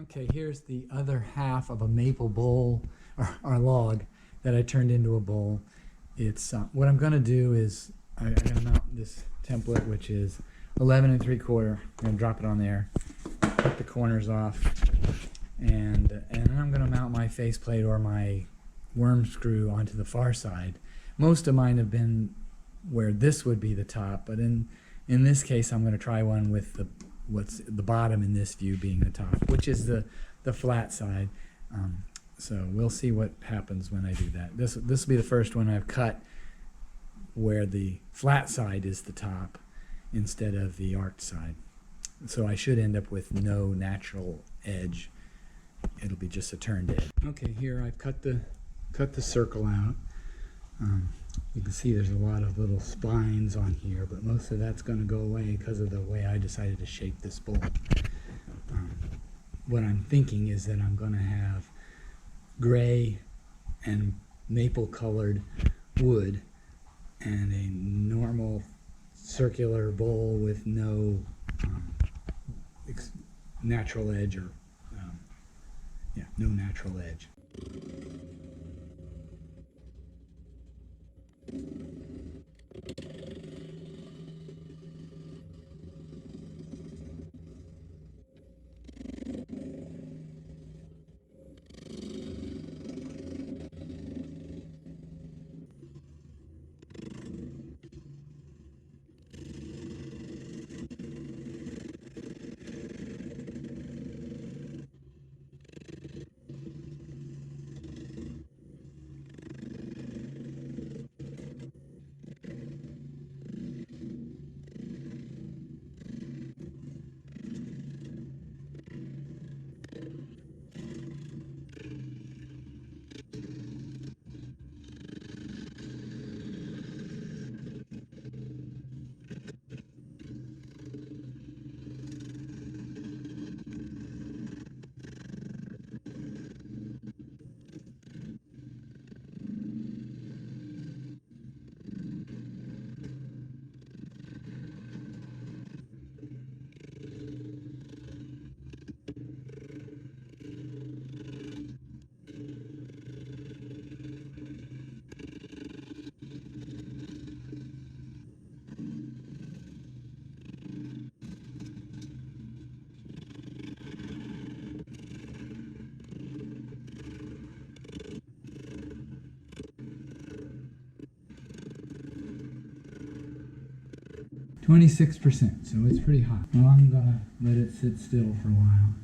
Okay, here's the other half of a maple bowl or log that I turned into a bowl. It's what I'm going to do is I'm going to mount this template, which is 11 3/4. I'm going to drop it on there, cut the corners off, and then I'm going to mount my faceplate or my worm screw onto the far side. Most of mine have been where this would be the top, but in this case I'm going to try one with the bottom in this view being the top, which is the flat side. So we'll see what happens when I do that. This will be the first one I've cut where the flat side is the top instead of the arched side. So I should end up with no natural edge. It'll be just a turned edge. Okay, here I've cut the circle out. You can see there's a lot of little spines on here, but most of that's going to go away because of the way I decided to shape this bowl. What I'm thinking is that I'm going to have gray and maple colored wood and a normal circular bowl with no natural edge or no natural edge. %, so it's pretty hot. Well, I'm gonna let it sit still for a while.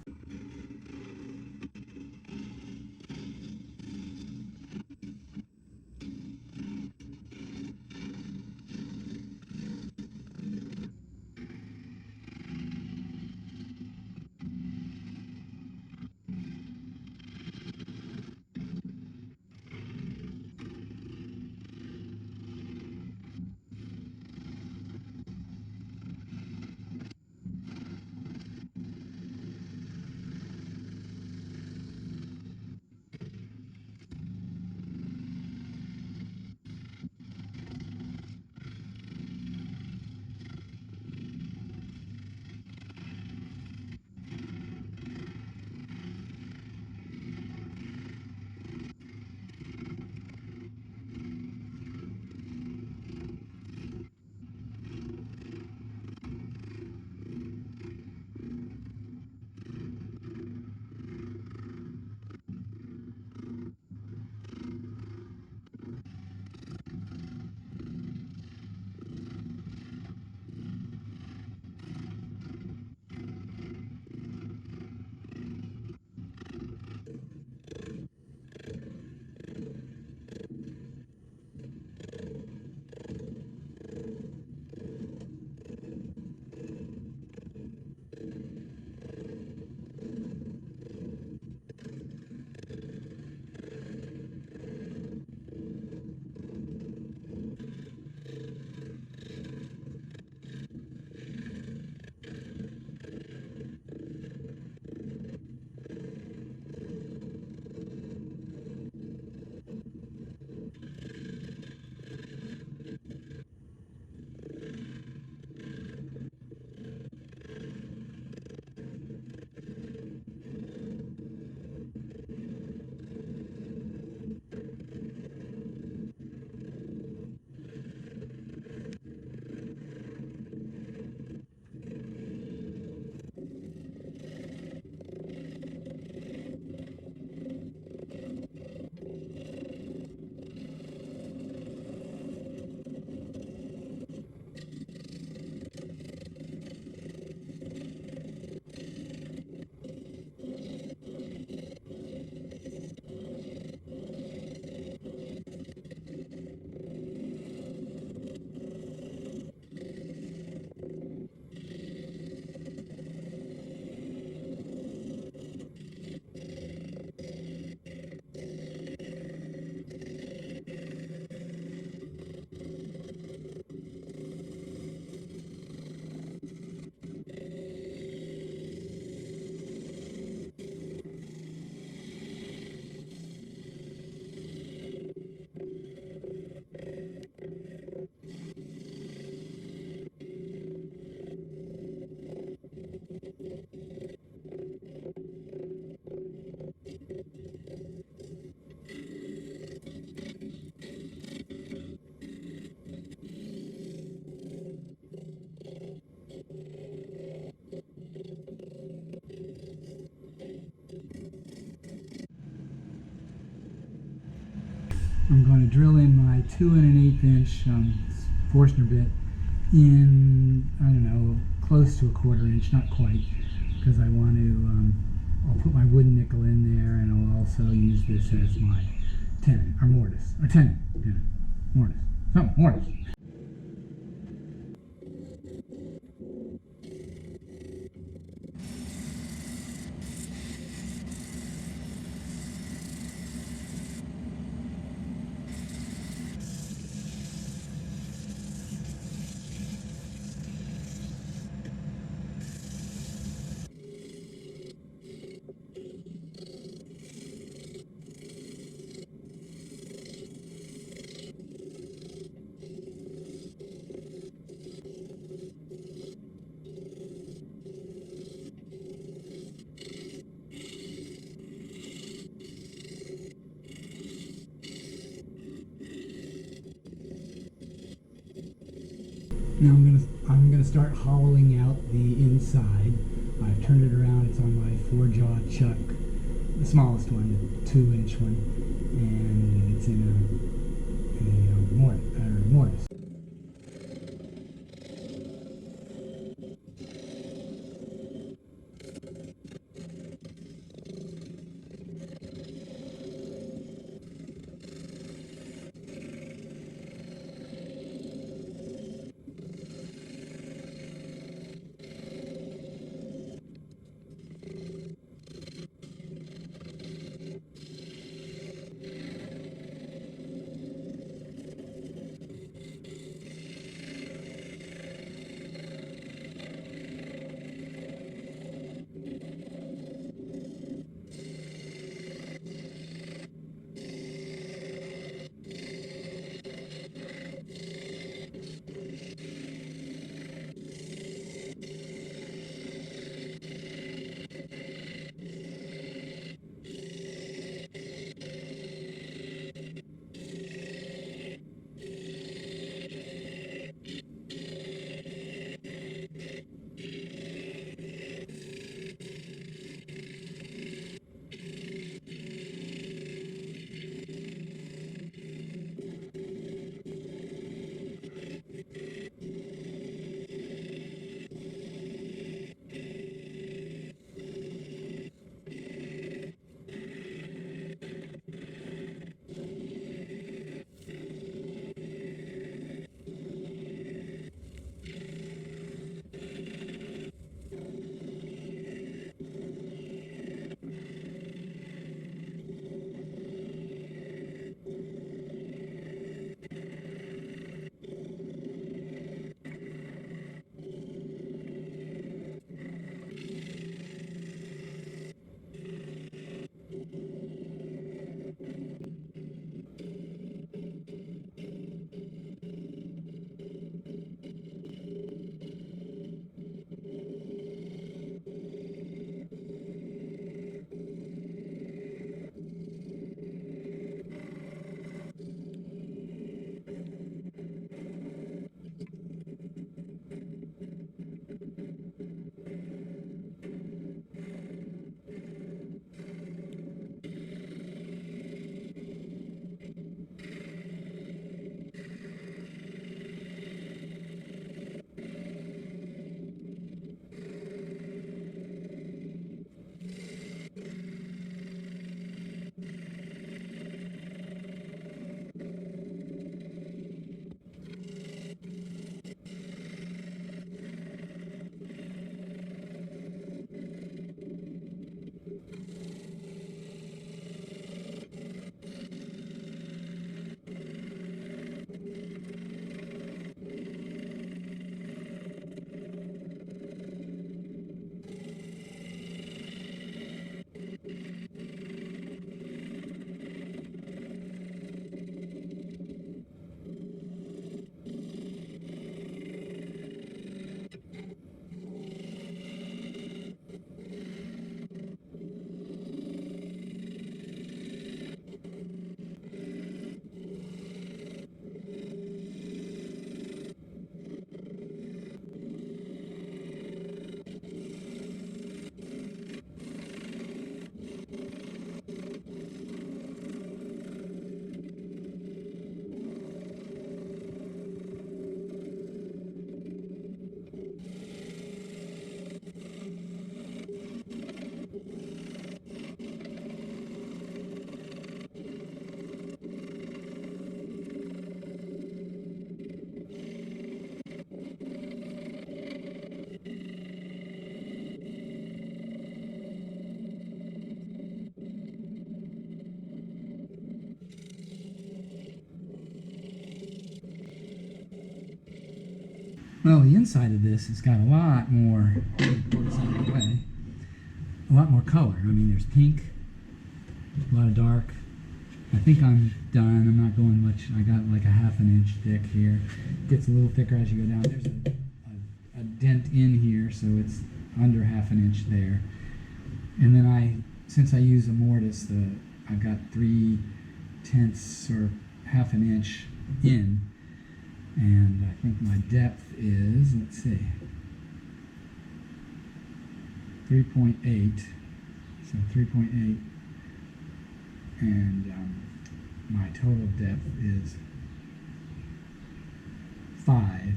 I'm going to drill in my 2 1/8" Forstner bit in, I don't know, close to a 1/4 inch, not quite, because I want to, I'll put my wooden nickel in there, and I'll also use this as my tenon, or mortise, or tenon, mortise, mortise. Now I'm gonna start hollowing out the inside. I've turned it around. It's on my 4-jaw chuck, the smallest one, the 2-inch one, and it's in a mortise. Well, the inside of this has got a lot more, pull this out of the way, a lot more color. I mean, there's pink, a lot of dark. I think I'm done. I'm not going much. I got like a ½ inch thick here. Gets a little thicker as you go down. There's a dent in here, so it's under ½ inch there. And then since I use a mortise, I've got 3/10 or ½ inch in. And I think my depth is, let's see, 3.8. So 3.8. And my total depth is 5.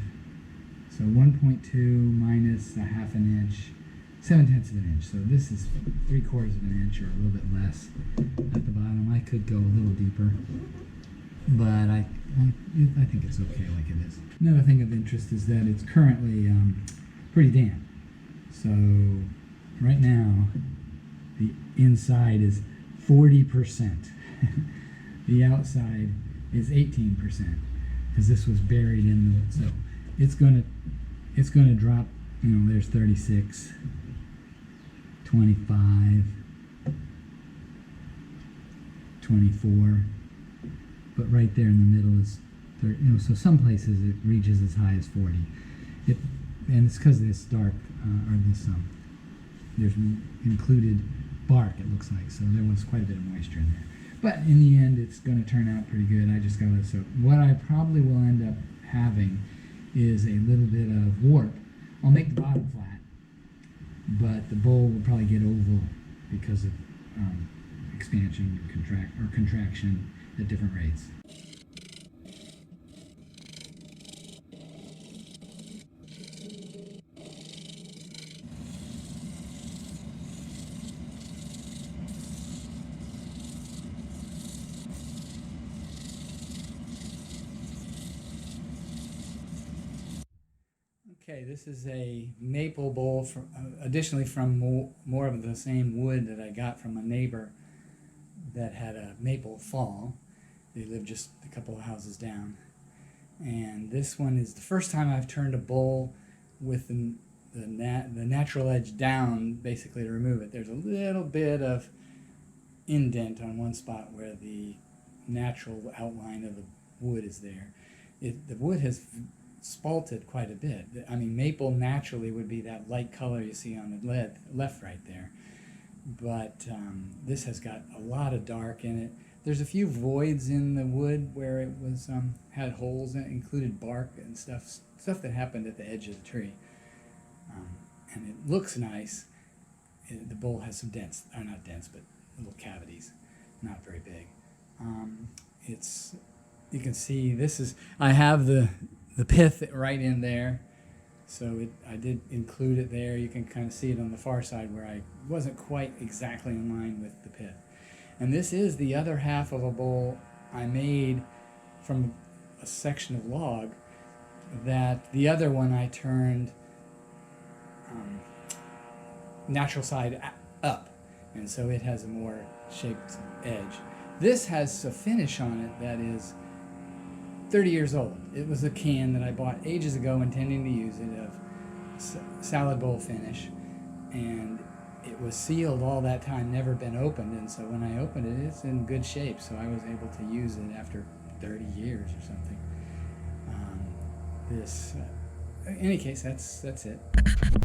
So 1.2 minus a ½ inch, 7/10 of an inch. So this is 3/4 of an inch or a little bit less at the bottom. I could go a little deeper, but I think it's okay like it is. Another thing of interest is that it's currently pretty damp. So right now the inside is 40%. The outside is 18% because this was buried in the, so it's gonna drop. You know, there's 36, 25, 24, but right there in the middle is 30. You know, so some places it reaches as high as 40. And it's because this dark or this there's included bark, it looks like, so there was quite a bit of moisture in there. But in the end, it's going to turn out pretty good. I just got to, so what I probably will end up having is a little bit of warp. I'll make the bottom flat, but the bowl will probably get oval because of expansion or contraction at different rates. Okay, this is a maple bowl, additionally from more of the same wood that I got from a neighbor that had a maple fall. They live just a couple of houses down. And this one is the first time I've turned a bowl with the natural edge down, basically to remove it. There's a little bit of indent on one spot where the natural outline of the wood is there. The wood has spalted quite a bit. I mean, maple naturally would be that light color you see on the left right there. But this has got a lot of dark in it. There's a few voids in the wood where it was had holes in it, included bark and stuff that happened at the edge of the tree. And it looks nice. The bowl has some dents, or not dents, but little cavities, not very big. You can see this is, I have the pith right in there, so I did include it there. You can kind of see it on the far side where I wasn't quite exactly in line with the pith. And this is the other half of a bowl I made from a section of log that the other one I turned natural side up, and so it has a more shaped edge. This has a finish on it that is 30 years old. It was a can that I bought ages ago intending to use it, of salad bowl finish, and it was sealed all that time, never been opened, and so when I opened it, it's in good shape, so I was able to use it after 30 years or something. In any case, that's it.